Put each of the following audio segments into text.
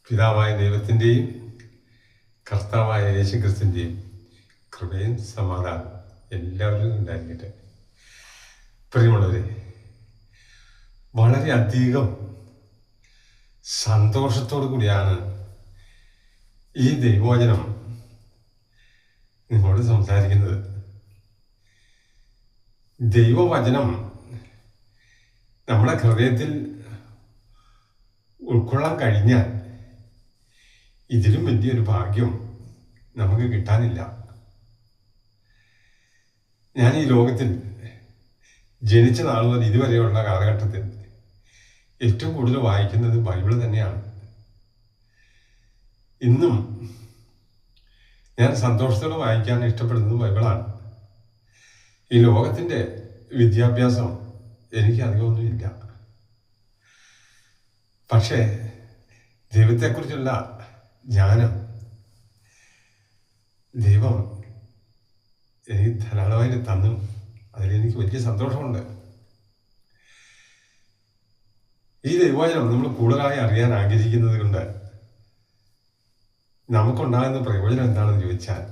പിതാവായ ദൈവത്തിൻ്റെയും കർത്താവായ യേശുക്രിസ്തുവിൻ്റെയും കൃപയും സമാധാനം എല്ലാവരും ഉണ്ടായിരിക്കട്ടെ. പ്രിയമുള്ളവരെ, വളരെയധികം സന്തോഷത്തോടു കൂടിയാണ് ഈ ദൈവവചനം നിങ്ങളോട് സംസാരിക്കുന്നത്. ദൈവവചനം നമ്മുടെ ഹൃദയത്തിൽ ഉൾക്കൊള്ളാൻ കഴിഞ്ഞാൽ ഇതിലും വലിയൊരു ഭാഗ്യം നമുക്ക് കിട്ടാനില്ല. ഞാൻ ഈ ലോകത്തിൽ ജനിച്ച നാൾ മുതൽ ഇതുവരെയുള്ള കാലഘട്ടത്തിൽ ഏറ്റവും കൂടുതൽ വായിക്കുന്നത് ബൈബിൾ തന്നെയാണ്. ഇന്നും ഞാൻ സന്തോഷത്തോടെ വായിക്കാൻ ഇഷ്ടപ്പെടുന്നത് ബൈബിളാണ്. ഈ ലോകത്തിൻ്റെ വിദ്യാഭ്യാസം എനിക്ക് അധികമൊന്നുമില്ല. പക്ഷേ ദൈവത്തെക്കുറിച്ചുള്ള ജ്ഞാനം ദൈവം എനിക്ക് ധാരാളമായിട്ട് തന്നു. അതിലെനിക്ക് വലിയ സന്തോഷമുണ്ട്. ഈ ദൈവവചനം നമ്മൾ കൂടുതലായി അറിയാൻ ആഗ്രഹിക്കുന്നത് കൊണ്ട് നമുക്കുണ്ടാകുന്ന പ്രയോജനം എന്താണെന്ന് ചോദിച്ചാൽ,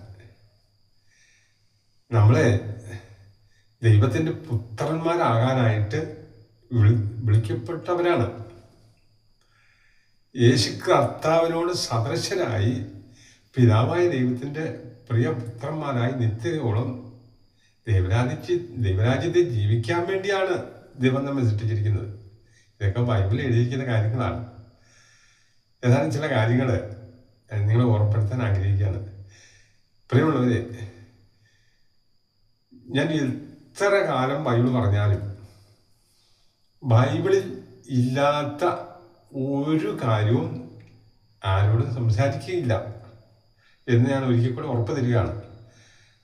നമ്മളെ ദൈവത്തിൻ്റെ പുത്രന്മാരാകാനായിട്ട് വിളിക്കപ്പെട്ടവരാണ്. യേശു കർത്താവിനോട് സദൃശരായി പിതാവായ ദൈവത്തിൻ്റെ പ്രിയപുത്രന്മാരായി നിത്യതയോളം ദൈവരാജ്യത്തെ ജീവിക്കാൻ വേണ്ടിയാണ് ദൈവം നമ്മെ സൃഷ്ടിച്ചിരിക്കുന്നത്. ഇതൊക്കെ ബൈബിളിൽ എഴുതിയിരിക്കുന്ന കാര്യങ്ങളാണ്. ഏതാനും ചില കാര്യങ്ങൾ നിങ്ങളെ ഓർമ്മപ്പെടുത്താൻ ആഗ്രഹിക്കുകയാണ്. പ്രിയമുള്ളവരെ, ഞാൻ എത്ര കാലം ബൈബിൾ പറഞ്ഞാലും ബൈബിളിൽ ഇല്ലാത്ത ഒരു കാര്യവും ആരോടും സംസാരിക്കുകയില്ല എന്ന് ഞാൻ ഒരിക്കൽ കൂടെ ഉറപ്പ് തരികയാണ്.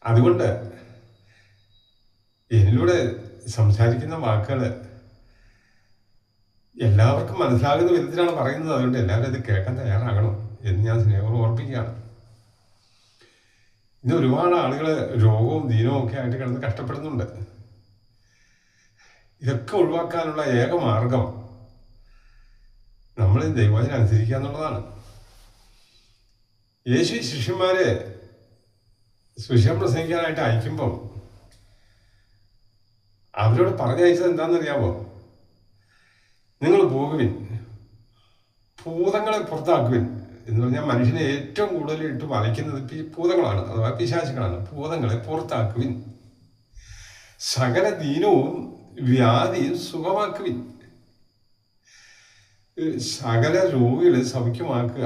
അതുകൊണ്ട് എന്നിലൂടെ സംസാരിക്കുന്ന വാക്കുകൾ എല്ലാവർക്കും മനസ്സിലാകുന്ന വിധത്തിലാണ് പറയുന്നത്. അതുകൊണ്ട് എല്ലാവരും ഇത് കേൾക്കാൻ തയ്യാറാകണം എന്ന് ഞാൻ സ്നേഹപൂർവ്വം ഓർപ്പിക്കുകയാണ്. ഇന്ന് ഒരുപാട് ആളുകൾ രോഗവും ദീനവും ഒക്കെ ആയിട്ട് കിടന്ന് കഷ്ടപ്പെടുന്നുണ്ട്. ഇതൊക്കെ ഒഴിവാക്കാനുള്ള ഏക മാർഗം നമ്മൾ ദൈവവചനം അനുസരിക്കുക എന്നുള്ളതാണ്. യേശു ശിഷ്യന്മാരെ സുവിശേഷം പ്രസംഗിക്കാനായിട്ട് അയക്കുമ്പോൾ അവരോട് പറഞ്ഞയച്ചത് എന്താണെന്നറിയാമോ? നിങ്ങൾ പോകുവിൻ, ഭൂതങ്ങളെ പുറത്താക്കുവിൻ എന്ന് പറഞ്ഞാൽ മനുഷ്യനെ ഏറ്റവും കൂടുതൽ ഇട്ട് വലയ്ക്കുന്നത് ഭൂതങ്ങളാണ്, അഥവാ പിശാചുക്കളാണ്. ഭൂതങ്ങളെ പുറത്താക്കുവിൻ, സകല ദീനവും വ്യാധിയും സുഖമാക്കുവിൻ, സകല രോഗികളെ സൗഖ്യമാക്കുക,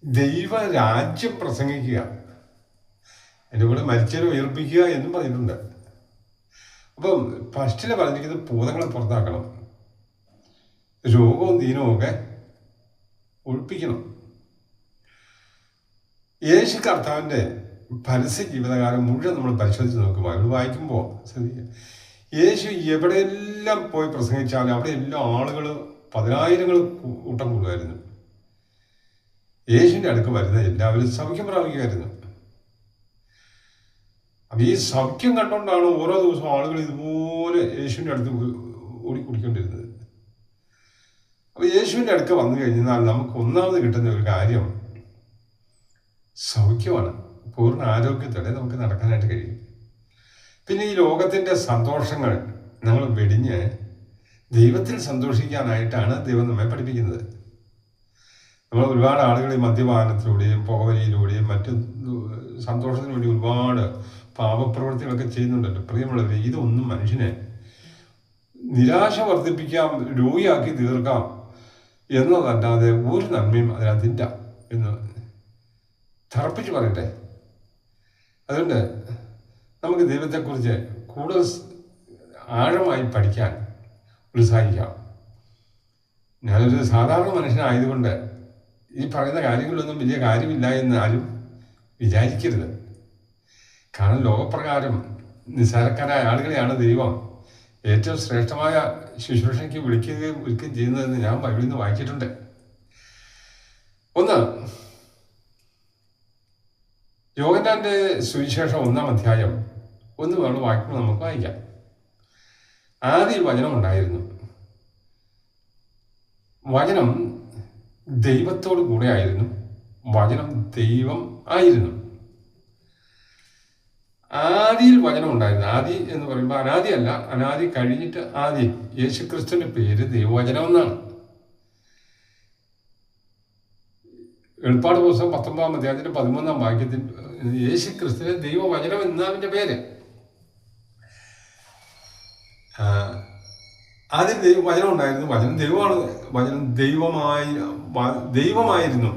ദൈവരാജ്യം പ്രസംഗിക്കുക, അതിൻ്റെ കൂടെ മരിച്ചവരെ ഉയർപ്പിക്കുക എന്നും പറഞ്ഞിട്ടുണ്ട്. അപ്പം ഫസ്റ്റിൽ പറഞ്ഞിരിക്കുന്നത് ഭൂതങ്ങളെ പുറത്താക്കണം, രോഗവും ദീനവും ഒക്കെ ഒഴിപ്പിക്കണം. യേശു കർത്താവിൻ്റെ പരസ്യ ജീവിതകാലം മുഴുവൻ നമ്മൾ പരിശോധിച്ച് നോക്കുമ്പോൾ അത് വായിക്കുമ്പോൾ ശ്രദ്ധിക്കുക, യേശു എവിടെയെല്ലാം പോയി പ്രസംഗിച്ചാലും അവിടെ എല്ലാ ആളുകൾ പതിനായിരങ്ങൾ കൂട്ടം കൂടുമായിരുന്നു. യേശുവിൻ്റെ അടുക്ക് വരുന്ന എല്ലാവരും സൗഖ്യം പ്രാപിക്കുമായിരുന്നു. അപ്പം ഈ സൗഖ്യം കണ്ടുകൊണ്ടാണ് ഓരോ ദിവസവും ആളുകൾ ഇതുപോലെ യേശുവിൻ്റെ അടുത്ത് ഓടിക്കുടിക്കൊണ്ടിരുന്നത്. അപ്പോൾ യേശുവിൻ്റെ അടുക്ക് വന്നു കഴിഞ്ഞാൽ നമുക്ക് ഒന്നാമത് കിട്ടുന്ന ഒരു കാര്യം സൗഖ്യമാണ്. പൂർണ്ണ ആരോഗ്യത്തോടെ നമുക്ക് നടക്കാനായിട്ട് കഴിയും. പിന്നെ ഈ ലോകത്തിൻ്റെ സന്തോഷങ്ങൾ നമ്മൾ വെടിഞ്ഞ് ദൈവത്തിൽ സന്തോഷിക്കാനായിട്ടാണ് ദൈവം നമ്മെ പഠിപ്പിക്കുന്നത്. നമ്മൾ ഒരുപാട് ആളുകൾ ഈ മദ്യപാനത്തിലൂടെയും പുകവലിയിലൂടെയും മറ്റ് സന്തോഷത്തിലൂടെയും ഒരുപാട് പാപപ്രവൃത്തികളൊക്കെ ചെയ്യുന്നുണ്ടല്ലോ. പ്രിയമുള്ളവരെ, ഇതൊന്നും മനുഷ്യനെ നിരാശ വർദ്ധിപ്പിക്കാം, രോഗിയാക്കി തീർക്കാം എന്നതല്ലാതെ ഒരു നന്മയും അതിനകത്തില്ല എന്ന് തറപ്പിച്ച് പറയട്ടെ. അതുകൊണ്ട് നമുക്ക് ദൈവത്തെക്കുറിച്ച് കൂടുതൽ ആഴമായി പഠിക്കാൻ ഉത്സാഹിക്കാം. ഞാനൊരു സാധാരണ മനുഷ്യനായതുകൊണ്ട് ഈ പറയുന്ന കാര്യങ്ങളിലൊന്നും വലിയ കാര്യമില്ല എന്ന് ആരും വിചാരിക്കരുത്. കാരണം ലോകപ്രകാരം നിസ്സാരക്കാരായ ആളുകളെയാണ് ദൈവം ഏറ്റവും ശ്രേഷ്ഠമായ ശുശ്രൂഷയ്ക്ക് വിളിക്കുകയും ഒരുക്കുകയും ചെയ്യുന്നതെന്ന് ഞാൻ ബൈബിളിൽ നിന്ന് വായിച്ചിട്ടുണ്ട്. ഒന്ന്, യോഹന്നാന്റെ സുവിശേഷം 1-ാം അധ്യായം 1 വേണം വായിക്കുമ്പോൾ നമുക്ക് വായിക്കാം. ആദിയിൽ വചനം ഉണ്ടായിരുന്നു, വചനം ദൈവത്തോടു കൂടെ ആയിരുന്നു. വചനം ദൈവം ആയിരുന്നു. ആദിയിൽ വചനം ഉണ്ടായിരുന്നു. ആദി എന്ന് പറയുമ്പോൾ അനാദി അല്ല, അനാദി കഴിഞ്ഞിട്ട് ആദി. യേശുക്രിസ്തുവിന്റെ പേര് ദൈവവചനം എന്നാണ്. വെളിപ്പാട് പുസ്തകം 19-ാം അധ്യായത്തിന്റെ 13-ാം വാക്യത്തിൽ യേശുക്രിസ്തുവിന് ദൈവവചനം എന്നതിന്റെ പേര്. ആദ്യം വചനം ഉണ്ടായിരുന്നു. വചനം ദൈവമാണ്. വചനം ദൈവമായിരുന്നു.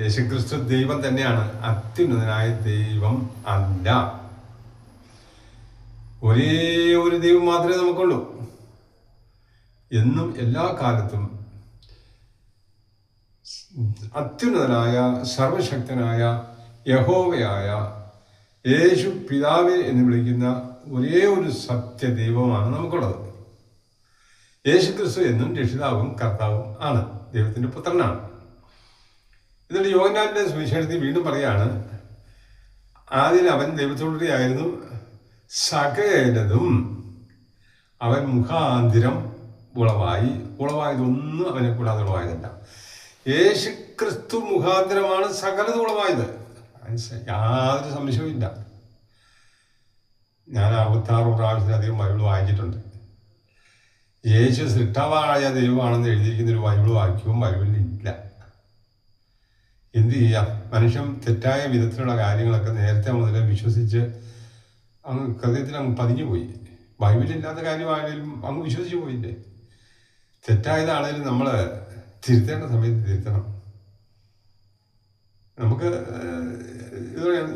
യേശുക്രിസ്തു ദൈവം തന്നെയാണ്, അത്യുന്നതനായ ദൈവം അല്ല. ഒരേ ഒരു ദൈവം മാത്രമേ നമുക്കുള്ളൂ. എന്നും എല്ലാ കാലത്തും അത്യുന്നതനായ സർവശക്തനായ യഹോവയായ യേശു പിതാവേ എന്ന് വിളിക്കുന്ന ഒരേ ഒരു സത്യദൈവമാണ് നമുക്കുള്ളത്. യേശുക്രിസ്തു എന്നും രക്ഷിതാവും കർത്താവും ആണ്, ദൈവത്തിന്റെ പുത്രനാണ്. എന്നിട്ട് യോഹന്നാന്റെ സുവിശേഷത്തിൽ വീണ്ടും പറയാണ്, ആദ്യം അവൻ ദൈവത്തോടുകൂടിയായിരുന്നു, സകലതും അവൻ മുഖാന്തിരം ഉളവായതൊന്നും അവനെ കൂടാതെ ഉളവായതല്ല. യേശുക്രിസ്തു മുഖാന്തരമാണ് സകലതും ഉളവായത്. യാതൊരു സംശയവും ഇല്ല. ഞാൻ 66 പ്രാവശ്യത്തിലധികം ബൈബിൾ വായിച്ചിട്ടുണ്ട്. യേശു സൃഷ്ടാവായ ദൈവമാണെന്ന് എഴുതിയിരിക്കുന്ന ഒരു ബൈബിൾ വാക്യവും ബൈബിളിൽ ഇല്ല. എന്ത് ചെയ്യാം? മനുഷ്യൻ തെറ്റായ വിധത്തിലുള്ള കാര്യങ്ങളൊക്കെ നേരത്തെ മുതലേ വിശ്വസിച്ച് അങ്ങ് ഹൃദയത്തിൽ അങ്ങ് പതിഞ്ഞുപോയി. ബൈബിളില്ലാത്ത കാര്യമാണെങ്കിലും അങ്ങ് വിശ്വസിച്ച് പോയില്ലേ? തെറ്റായതാണെങ്കിലും നമ്മൾ തിരുത്തേണ്ട സമയത്ത് തിരുത്തണം. നമുക്ക്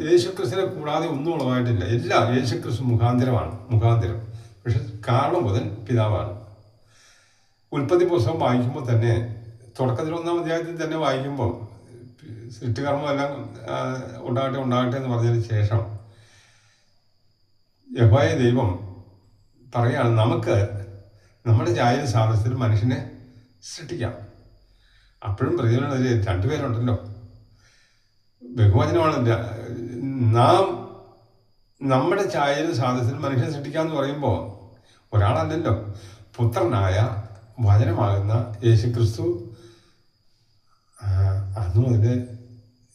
യേശുക്രിസ്തുവിനെ കൂടാതെ ഒന്നും ഉളവായിട്ടില്ല. എല്ലാം യേശുക്രിസ്തു മുഖാന്തരം. പക്ഷെ കാരണം മുതൽ പിതാവാണ്. ഉൽപ്പത്തി പുസ്തകം വായിക്കുമ്പോൾ തന്നെ, തുടക്കത്തിൽ 1-ാം അധ്യായത്തിൽ തന്നെ വായിക്കുമ്പോൾ സൃഷ്ടികർമ്മമെല്ലാം ഉണ്ടാകട്ടെ എന്ന് പറഞ്ഞതിന് ശേഷം യഹോവയായ ദൈവം പറയുകയാണ്, നമുക്ക് നമ്മുടെ ഛായയിൽ സാദൃശ്യത്തിൽ മനുഷ്യനെ സൃഷ്ടിക്കാം. അപ്പോഴും പ്രതികളെ 2 പേരുണ്ടല്ലോ, ബഹുവചനമാണ്. നാം നമ്മുടെ ഛായയിൽ സാദൃശ്യത്തിൽ മനുഷ്യനെ സൃഷ്ടിക്കാമെന്ന് പറയുമ്പോൾ ഒരാളല്ലല്ലോ, പുത്രനായ വചനമാകുന്ന യേശുക്രിസ്തു അതുമുതല്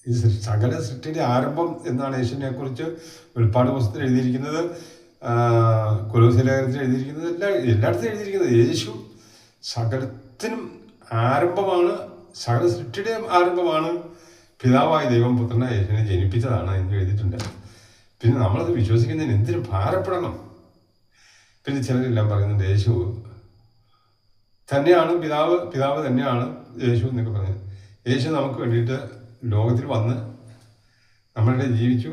ഈ സകല സൃഷ്ടിയുടെ ആരംഭം എന്നാണ് യേശുവിനെ കുറിച്ച് വെളിപ്പാട് പുസ്തകത്തിൽ എഴുതിയിരിക്കുന്നത്, കൊലോസ്യ ലേഖനത്തിൽ എഴുതിയിരിക്കുന്നത്, എല്ലായിടത്തും എഴുതിയിരിക്കുന്നത്. യേശു സകലത്തിനും ആരംഭമാണ്, സകല സൃഷ്ടിയുടെയും ആരംഭമാണ്. പിതാവായ ദൈവം പുത്രനായ യേശുവിനെ ജനിപ്പിച്ചതാണ് എന്ന് എഴുതിയിട്ടുണ്ട്. പിന്നെ നമ്മളത് വിശ്വസിക്കുന്നതിന് എന്തിനു ഭാരപ്പെടണം? പിന്നെ ചിലരെല്ലാം പറയുന്നുണ്ട് യേശു തന്നെയാണ് പിതാവ് തന്നെയാണ് യേശു എന്നൊക്കെ പറഞ്ഞത്. യേശു നമുക്ക് വേണ്ടിയിട്ട് ലോകത്തിൽ വന്ന് നമ്മളുടെ ജീവിച്ചു,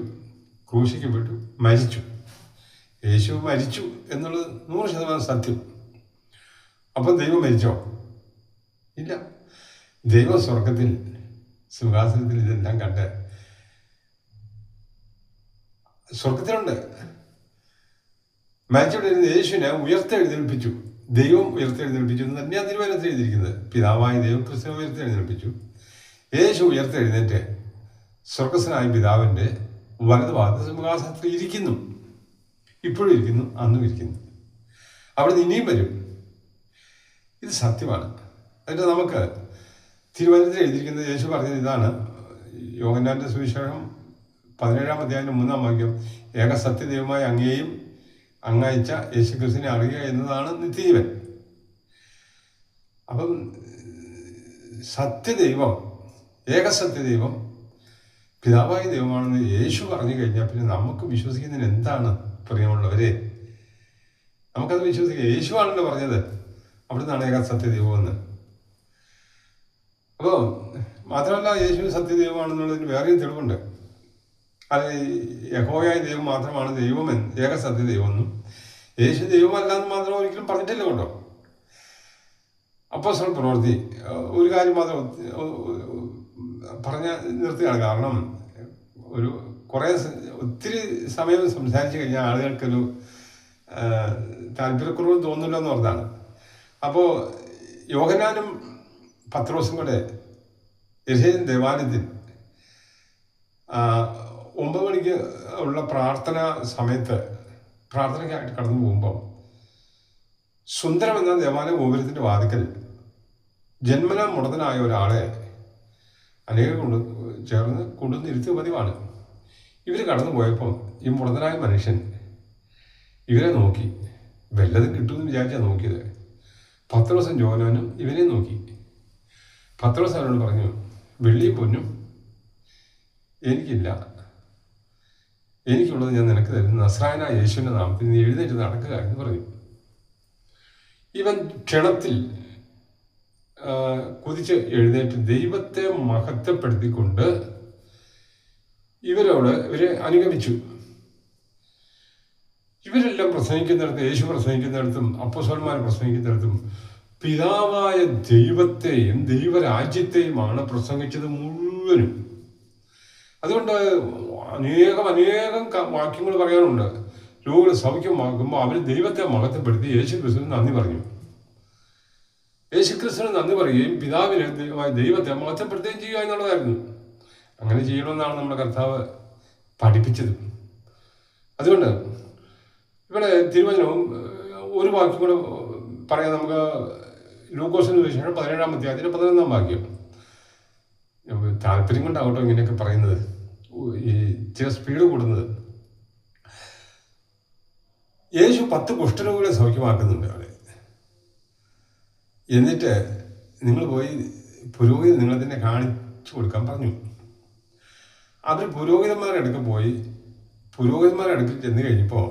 ക്രൂശിക്കപ്പെട്ടു, മരിച്ചു. യേശു മരിച്ചു എന്നുള്ളത് 100% സത്യം. അപ്പം ദൈവം മരിച്ചോ? ഇല്ല. ദൈവ സ്വർഗത്തിൽ സിംഹാസനത്തിൽ ഇതെല്ലാം കണ്ട് സ്വർഗത്തിലുണ്ട്. മരിച്ചുകൊണ്ടിരുന്ന യേശുവിനെ ഉയർത്തെഴുന്നേൽപ്പിച്ചു. ദൈവം ഉയർത്തെഴുന്നേൽപ്പിച്ചു എന്ന് തന്നെയാണ് തിരുവചനത്തിൽ എഴുതിയിരിക്കുന്നത്. പിതാവായ ദൈവം ക്രിസ്തുവിനെ ഉയർത്തെഴുന്നേൽപ്പിച്ചു. യേശു ഉയർത്തെഴുന്നേറ്റ് സ്വർഗസ്വനായ പിതാവിൻ്റെ വലതുഭാഗത്ത് സിംഹാസനത്തിൽ ഇരിക്കുന്നു. ഇപ്പോഴും ഇരിക്കുന്നു, അന്നും ഇരിക്കുന്നു. അവിടെ നിന്ന് ഇനിയും വരും. ഇത് സത്യമാണ്. എന്നിട്ട് നമുക്ക് തിരുവചനത്തിൽ എഴുതിയിരിക്കുന്നത്, യേശു പറഞ്ഞത് ഇതാണ്. യോഹന്നാന്റെ സുവിശേഷം 17-ാം അധ്യായം 3-ാം വാക്യം, ഏക സത്യദൈവമായ അങ്ങയെയും അങ്ങയച്ച യേശുക്രിസ്തുവിനെ അറിയുക എന്നതാണ് നിത്യജീവൻ. അപ്പം സത്യദൈവം, ഏകസത്യദൈവം പിതാവായ ദൈവമാണെന്ന് യേശു പറഞ്ഞു കഴിഞ്ഞാൽ പിന്നെ നമുക്ക് വിശ്വസിക്കുന്നതിന് എന്താണ് പ്രിയമുള്ളവരെ? നമുക്കത് വിശ്വസിക്കാം. യേശുവാണല്ലോ പറഞ്ഞത് അവിടുന്നാണ് ഏകസത്യദൈവമെന്ന്. അപ്പോൾ മാത്രമല്ല, യേശു സത്യദൈവമാണെന്നുള്ളതിന് വേറെയും തെളിവുണ്ട്. അത് യഹോവയായ ദൈവം മാത്രമാണ് ദൈവമെന്ന്, ഏകസത്യദൈവമെന്നും യേശു ദൈവമല്ലാന്ന് മാത്രം ഒരിക്കലും പറഞ്ഞിട്ടില്ല കേട്ടോ. അപ്പോസ്തല പ്രവൃത്തി ഒരു കാര്യം മാത്രം പറഞ്ഞ് നിർത്തുകയാണ്. കാരണം ഒത്തിരി സമയം സംസാരിച്ചു കഴിഞ്ഞാൽ ആളുകൾക്കൊരു താല്പര്യക്കുറവ് തോന്നില്ല എന്ന് പറഞ്ഞതാണ്. അപ്പോൾ യോഹന്നാനും പത്രോസും കൂടെ യെരൂശലേം ദേവാലയത്തിൽ 9 മണിക്ക് ഉള്ള പ്രാർത്ഥന സമയത്ത് പ്രാർത്ഥനയ്ക്കായിട്ട് കടന്നു പോകുമ്പോൾ സുന്ദരം എന്ന ദേവാലയ ഗോപുരത്തിൻ്റെ വാതിക്കൽ ജന്മനാ മുടന്തനായ ഒരാളെ അനേകം ചേർന്ന് കൊണ്ടുവന്നിരുത്തി പതിവാണ്. ഇവർ കടന്നു പോയപ്പോൾ ഈ മുടന്തനായ മനുഷ്യൻ ഇവരെ നോക്കി. വല്ലതും കിട്ടുമെന്ന് വിചാരിച്ചാണ് നോക്കിയത്. പത്രോസും യോഹന്നാനും ഇവരെ നോക്കി. പത്രോസ് അവരോട് പറഞ്ഞു, വെള്ളിയും പൊന്നും എനിക്കില്ല, എനിക്കുള്ളത് ഞാൻ നിനക്ക് തരുന്നു. നസ്രായനായ യേശുവിൻ്റെ നാമത്തിൽ നീ എഴുന്നേറ്റ് നടക്കുക എന്ന് പറഞ്ഞു. ഇവൻ ക്ഷണത്തിൽ കുതിച്ച് എഴുന്നേറ്റ് ദൈവത്തെ മഹത്വപ്പെടുത്തിക്കൊണ്ട് ഇവരെ അനുഗമിച്ചു. ഇവരെല്ലാം പ്രസംഗിക്കുന്നിടത്തും, യേശു പ്രസംഗിക്കുന്നിടത്തും, അപ്പോസ്തലന്മാർ പ്രസംഗിക്കുന്നിടത്തും പിതാവായ ദൈവത്തെയും ദൈവരാജ്യത്തെയുമാണ് പ്രസംഗിച്ചത് മുഴുവനും. അതുകൊണ്ട് അനേകം വാക്യങ്ങൾ പറയാനുണ്ട്. രോഗികൾ സൗഖ്യമാക്കുമ്പോൾ അവർ ദൈവത്തെ മഹത്വപ്പെടുത്തി യേശു ക്രിസ്തുവിന് നന്ദി പറഞ്ഞു. യേശു ക്രിസ്തുവിന് നന്ദി പറയുകയും പിതാവിനെ ദൈവത്തെ മഹത്വപ്പെടുത്തുകയും ചെയ്യുക എന്നുള്ളതായിരുന്നു. അങ്ങനെ ചെയ്യണമെന്നാണ് നമ്മുടെ കർത്താവ് പഠിപ്പിച്ചത്. അതുകൊണ്ട് ഇവിടെ തിരുവചനവും ഒരു വാക്യം കൂടെ പറയാം. നമുക്ക് ലൂക്കോസിന് സുവിശേഷം 17-ാം അധ്യായത്തിലെ 11-ാം വാക്യം. താല്പര്യം കൊണ്ടാകട്ടോ ഇങ്ങനെയൊക്കെ പറയുന്നത്, ഈ ചില സ്പീഡ് കൂടുന്നത്. യേശു 10 കുഷ്ഠരോഗികളെ സൗഖ്യമാക്കുന്നുണ്ട് അവിടെ. എന്നിട്ട് നിങ്ങൾ പോയി പുരോഹിതൻ നിങ്ങളെ തന്നെ കാണിച്ചു കൊടുക്കാൻ പറഞ്ഞു. അവർ പുരോഹിതന്മാരുടെ അടുക്കൽ ചെന്ന് കഴിഞ്ഞപ്പോൾ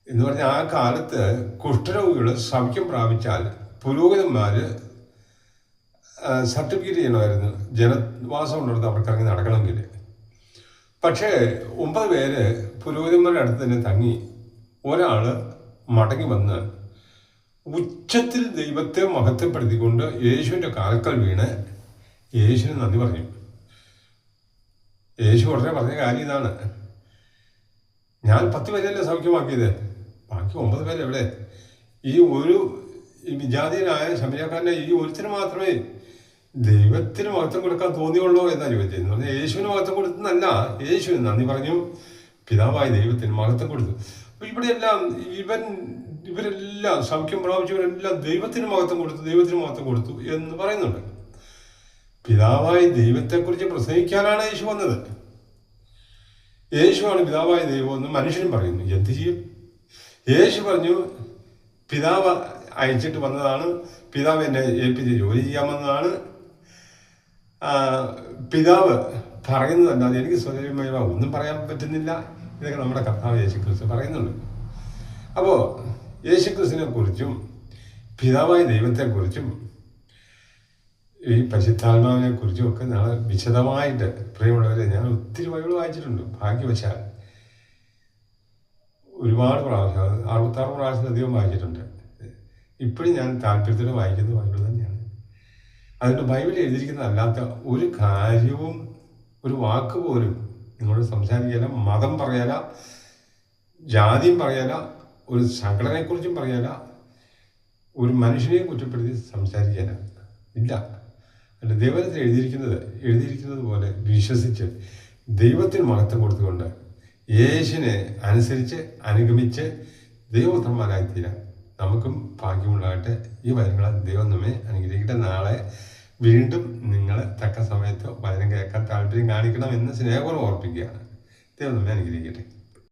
എന്ന് പറഞ്ഞാൽ ആ കാലത്ത് കുഷ്ഠരോഗികൾ സൗഖ്യം പ്രാപിച്ചാൽ പുരോഹിതന്മാർ സർട്ടിഫിക്കറ്റ് ചെയ്യണമായിരുന്നു, ജനവാസം ഉള്ളിടത്ത് അവർക്ക് ഇറങ്ങി നടക്കണമെങ്കിൽ. പക്ഷേ 9 പേര് പുരോഹിതന്മാരുടെ അടുത്ത് തന്നെ തങ്ങി. ഒരാൾ മടങ്ങി വന്ന് ഉച്ചത്തിൽ ദൈവത്തെ മഹത്വപ്പെടുത്തിക്കൊണ്ട് യേശുവിൻ്റെ കാൽക്കൽ വീണ് യേശുവിന് നന്ദി പറഞ്ഞു. യേശു ഉടനെ പറഞ്ഞ കാര്യം ഇതാണ്, ഞാൻ 10 പേരല്ലേ സൗഖ്യമാക്കിയത്, ബാക്കി 9 പേരെവിടെ? ഈ വിജാതീയനായ ശമരിയക്കാരൻ്റെ ഈ ഒരുത്തിന് മാത്രമേ ദൈവത്തിന് മഹത്വം കൊടുക്കാൻ തോന്നിയുള്ളൂ എന്നാണ് ചോദിച്ചത്. എന്ന് പറഞ്ഞാൽ യേശുവിന് മഹത്വം കൊടുത്തെന്നല്ല, യേശുവിന് നന്ദി പറഞ്ഞു, പിതാവായ ദൈവത്തിന് മഹത്വം കൊടുത്തു. അപ്പോൾ ഇവിടെയെല്ലാം ഇവരെല്ലാം സൗഖ്യം പ്രാപിച്ചവരെല്ലാം ദൈവത്തിന് മഹത്വം കൊടുത്തു എന്ന് പറയുന്നുണ്ട്. പിതാവായ ദൈവത്തെക്കുറിച്ച് പ്രസംഗിക്കാനാണ് യേശു വന്നത്. യേശുവാണ് പിതാവായ ദൈവം എന്ന് മനുഷ്യനും പറയുന്നു. എന്ത് ചെയ്യും? യേശു പറഞ്ഞു, പിതാവ് അയച്ചിട്ട് വന്നതാണ്, പിതാവ് എന്നെ ഏൽപ്പിച്ച് ജോലി ചെയ്യാമെന്നതാണ്. പിതാവ് പറയുന്നതല്ലാതെ എനിക്ക് സ്വതന്ത്രമായി ഒന്നും പറയാൻ പറ്റുന്നില്ല. ഇതൊക്കെ നമ്മുടെ കർത്താവ് യേശുക്രിസ്തു പറയുന്നുണ്ട്. അപ്പോൾ യേശുക്രിസ്തുവിനെ കുറിച്ചും പിതാവായ ദൈവത്തെക്കുറിച്ചും ഈ പരിശുദ്ധാത്മാവിനെ കുറിച്ചും ഒക്കെ നാളെ വിശദമായിട്ട് പ്രിയമുള്ളവരെ ഞാൻ ഒത്തിരി ബൈബിൾ വായിച്ചിട്ടുണ്ട്. ഭാഗ്യവശാൽ ഒരുപാട് പ്രാവശ്യം, 66 പ്രാവശ്യത്തിലധികം വായിച്ചിട്ടുണ്ട്. ഇപ്പോഴും ഞാൻ താല്പര്യത്തോടെ വായിക്കുന്നത് ബൈബിൾ തന്നെയാണ്. അതുകൊണ്ട് ബൈബിളിൽ എഴുതിയിരിക്കുന്നതല്ലാത്ത ഒരു കാര്യവും ഒരു വാക്ക് പോലും നിങ്ങളോട് സംസാരിക്കില്ല. മതം പറയാല, ജാതിയും പറയാല, ഒരു സംഘടനയെക്കുറിച്ചും പറയാല, ഒരു മനുഷ്യനെയും കുറ്റപ്പെടുത്തി സംസാരിക്കാന ഇല്ല. അല്ല, ദൈവത്തിൽ എഴുതിയിരിക്കുന്നത് പോലെ വിശ്വസിച്ച് ദൈവത്തിന് മഹത്വം കൊടുത്തുകൊണ്ട് യേശുവിനെ അനുസരിച്ച് അനുഗമിച്ച് ദൈവപുത്രന്മാരായിത്തീരാൻ നമുക്കും ഭാഗ്യമുള്ളതായിട്ട് ഈ വചനങ്ങളെ ദൈവം നമ്മെ അനുഗ്രഹിക്കട്ടെ. നാളെ വീണ്ടും നിങ്ങൾ തക്ക സമയത്ത് വചനം കേൾക്കാൻ താല്പര്യം കാണിക്കണം എന്ന് സ്നേഹപൂർവ്വം ഓർപ്പിക്കുകയാണ്. ദൈവം നമ്മെ അനുഗ്രഹിക്കട്ടെ.